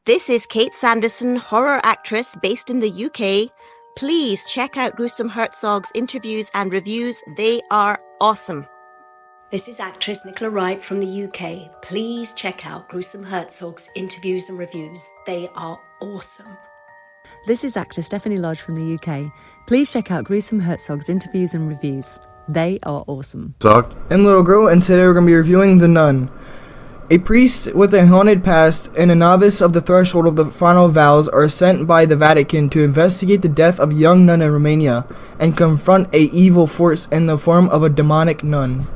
This is Kate Sanderson, horror actress based in the UK. Please check out Gruesome Herzog's interviews and reviews. They are awesome. This is actress Nicola Wright from the UK. Please check out Gruesome Herzog's interviews and reviews. They are awesome. This is actor Stephanie Lodge from the UK. Please check out Gruesome Herzog's interviews and reviews. They are awesome. And Little Girl, and today we're going to be reviewing The Nun. A priest with a haunted past and a novice of the threshold of the final vows are sent by the Vatican to investigate the death of a young nun in Romania and confront a evil force in the form of a demonic nun.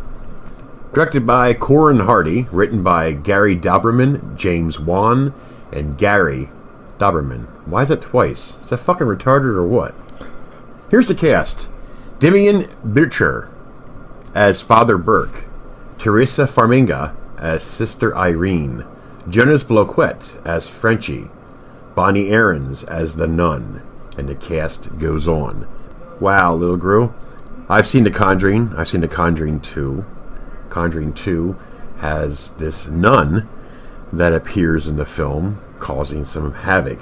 Directed by Corin Hardy, written by Gary Dauberman, James Wan, and Gary Dauberman. Why is that twice? Is that fucking retarded or what? Here's the cast. Demián Bichir as Father Burke, Taissa Farmiga as Sister Irene, Jonas Bloquet as Frenchie, Bonnie Aarons as the nun, and the cast goes on. Wow, Little Gru. I've seen The Conjuring. I've seen The Conjuring 2. Conjuring 2 has this nun that appears in the film, causing some havoc.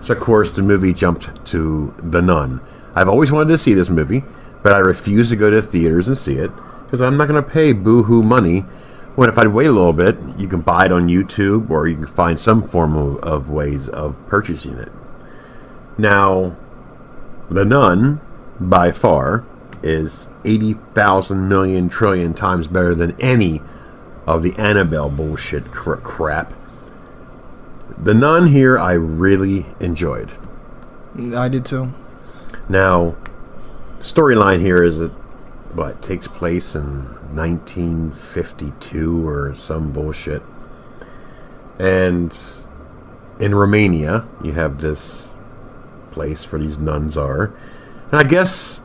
So, of course, the movie jumped to The Nun. I've always wanted to see this movie, but I refuse to go to theaters and see it, because I'm not going to pay boo-hoo money when if I'd wait a little bit, you can buy it on YouTube, or you can find some form of ways of purchasing it. Now, The Nun, by far, is 80,000 million trillion times better than any of the Annabelle bullshit crap. The Nun here I really enjoyed. I did too. Now, storyline here is that takes place in 1952 or some bullshit. And in Romania, you have this place where these nuns are. And I guess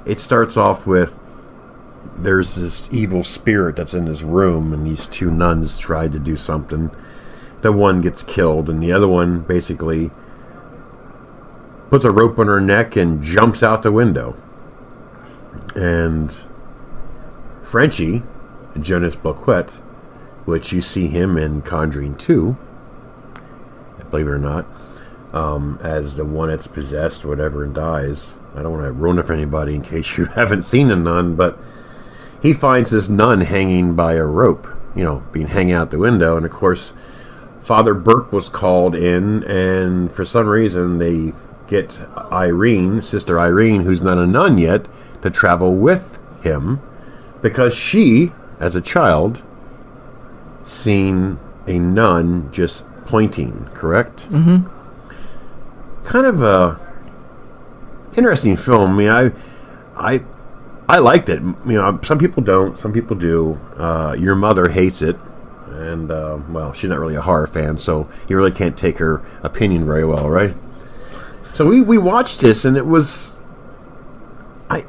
it starts off with there's this evil spirit that's in this room, and these two nuns tried to do something. The one gets killed, and the other one basically puts a rope on her neck and jumps out the window. And Frenchie, Jonas Bloquet, which you see him in Conjuring 2, believe it or not, as the one that's possessed or whatever and dies. I don't want to ruin it for anybody in case you haven't seen a nun, but he finds this nun hanging by a rope, being hanging out the window. And of course, Father Burke was called in, and for some reason they get Irene, Sister Irene, who's not a nun yet, to travel with him, because she, as a child, seen a nun just pointing, correct? Mm-hmm. Kind of a interesting film. I mean, I liked it. Some people don't, some people do. Your mother hates it, and she's not really a horror fan, so you really can't take her opinion very well, right? So we watched this, and it was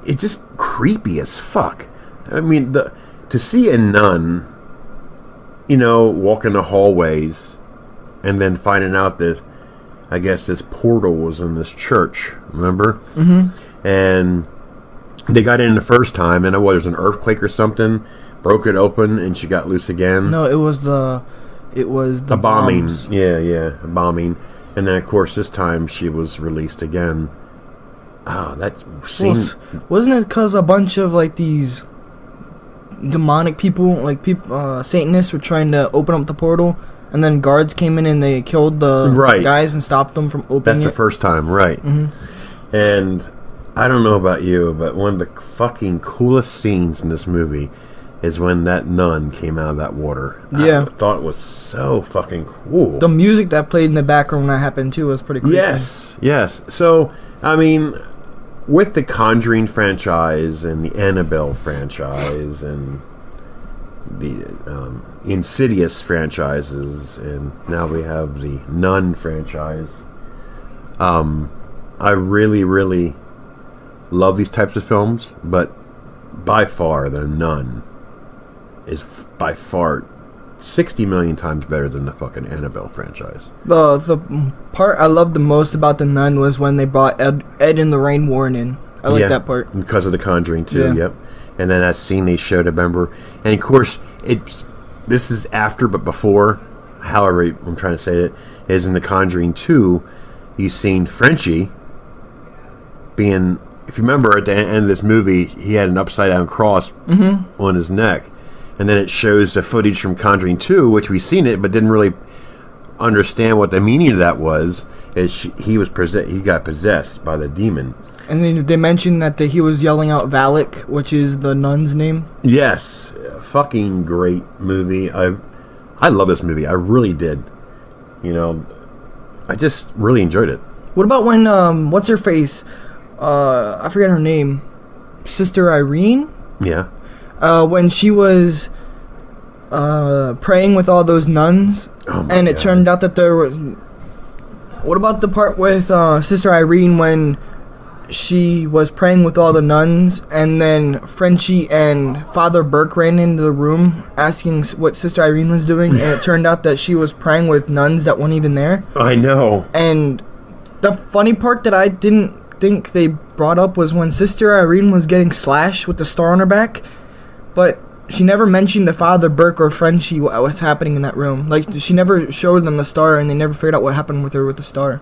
it just creepy as fuck. I mean, to see a nun, walk in the hallways, and then finding out that, I guess, this portal was in this church, remember? Mm-hmm. And they got in the first time, and there's an earthquake or something, broke it open, and she got loose again. No, it was the a bombing. Bombs. Yeah, a bombing. And then, of course, this time she was released again. That seemed... Wasn't it because a bunch of, these demonic people, Satanists, were trying to open up the portal, and then guards came in and they killed the guys and stopped them from opening That's the first time, right. Mm-hmm. And I don't know about you, but one of the fucking coolest scenes in this movie is when that nun came out of that water. Yeah. I thought it was so fucking cool. The music that played in the background when that happened, too, was pretty cool. Yes. So, I mean, with the Conjuring franchise and the Annabelle franchise and the Insidious franchises, and now we have the Nun franchise, I really, really love these types of films, but by far, The Nun is by far 60 million times better than the fucking Annabelle franchise. The part I loved the most about The Nun was when they brought Ed and Lorraine Warren in. I like that part. Because of The Conjuring 2, yep. And then that scene they showed, remember? And of course, this is after, but before however I'm trying to say it, is in The Conjuring 2, you've seen Frenchie being, if you remember at the end of this movie, he had an upside down cross on his neck. And then it shows the footage from Conjuring 2, which we've seen it, but didn't really understand what the meaning of that was. He got possessed by the demon. And then they mentioned that he was yelling out Valak, which is the nun's name. Yes, fucking great movie. I love this movie. I really did. You know, I just really enjoyed it. What about when what's her face? I forget her name. Sister Irene? Yeah. When she was praying with all those nuns, and it turned out that there were. What about the part with Sister Irene when she was praying with all the nuns, and then Frenchie and Father Burke ran into the room asking what Sister Irene was doing, and it turned out that she was praying with nuns that weren't even there. I know. And the funny part that I didn't think they brought up was when Sister Irene was getting slashed with the star on her back, but she never mentioned to Father Burke or Frenchie what's happening in that room. Like, she never showed them the star, and they never figured out what happened with her with the star.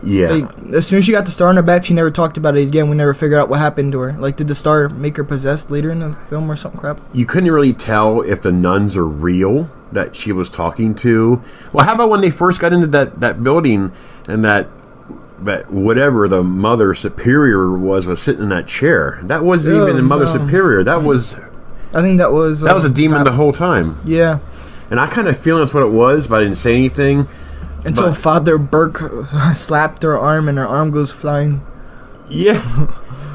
Yeah. As soon as she got the star on her back, she never talked about it again. We never figured out what happened to her. Like, did the star make her possessed later in the film or something crap? You couldn't really tell if the nuns are real that she was talking to. Well, how about when they first got into that building, and that whatever the Mother Superior was sitting in that chair? That wasn't even the Mother Superior. That was... I think that was a demon the whole time. Yeah. And I kind of feel that's what it was, but I didn't say anything. Until Father Burke slapped her arm and her arm goes flying. Yeah.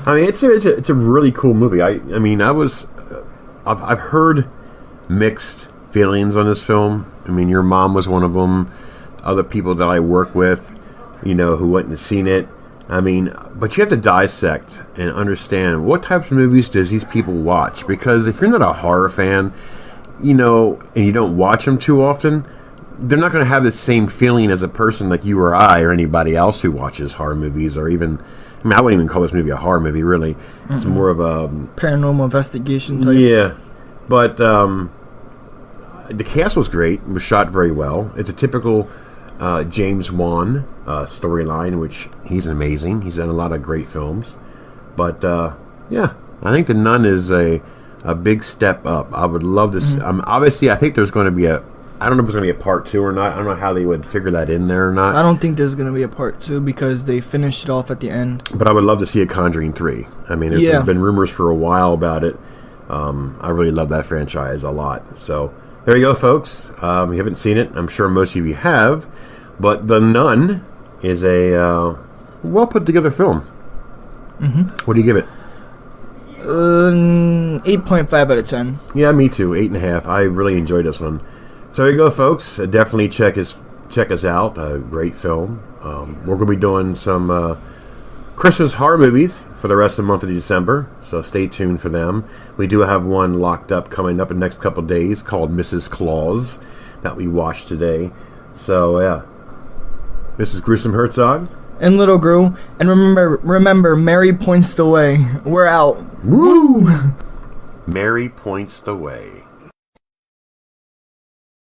I mean, it's a really cool movie. I've heard mixed feelings on this film. I mean, your mom was one of them. Other people that I work with, who wouldn't have seen it. I mean, but you have to dissect and understand what types of movies does these people watch. Because if you're not a horror fan, and you don't watch them too often, they're not going to have the same feeling as a person like you or I or anybody else who watches horror movies, or even, I wouldn't even call this movie a horror movie, really. It's more of a... paranormal investigation type. Yeah. But the cast was great. It was shot very well. It's a typical James Wan storyline, which he's amazing. He's done a lot of great films. But, yeah, I think The Nun is a big step up. I would love to see... obviously, I think there's going to be I don't know if there's going to be a part 2 or not. I don't know how they would figure that in there or not. I don't think there's going to be a part 2 because they finished it off at the end. But I would love to see a Conjuring 3. I mean, there's been rumors for a while about it. I really love that franchise a lot. So, there you go, folks. You haven't seen it. I'm sure most of you have. But The Nun is a well put together film. What do you give it? 8.5 out of 10. Yeah, me too. 8.5. I really enjoyed this one. So there you go, folks. Definitely check us out. Great film. We're going to be doing some Christmas horror movies for the rest of the month of December, so stay tuned for them. We do have one locked up coming up in the next couple of days called Mrs. Claus that we watched today. So, yeah. Mrs. Gruesome Herzog. And Little Gru. And remember, Mary points the way. We're out. Woo! Mary points the way.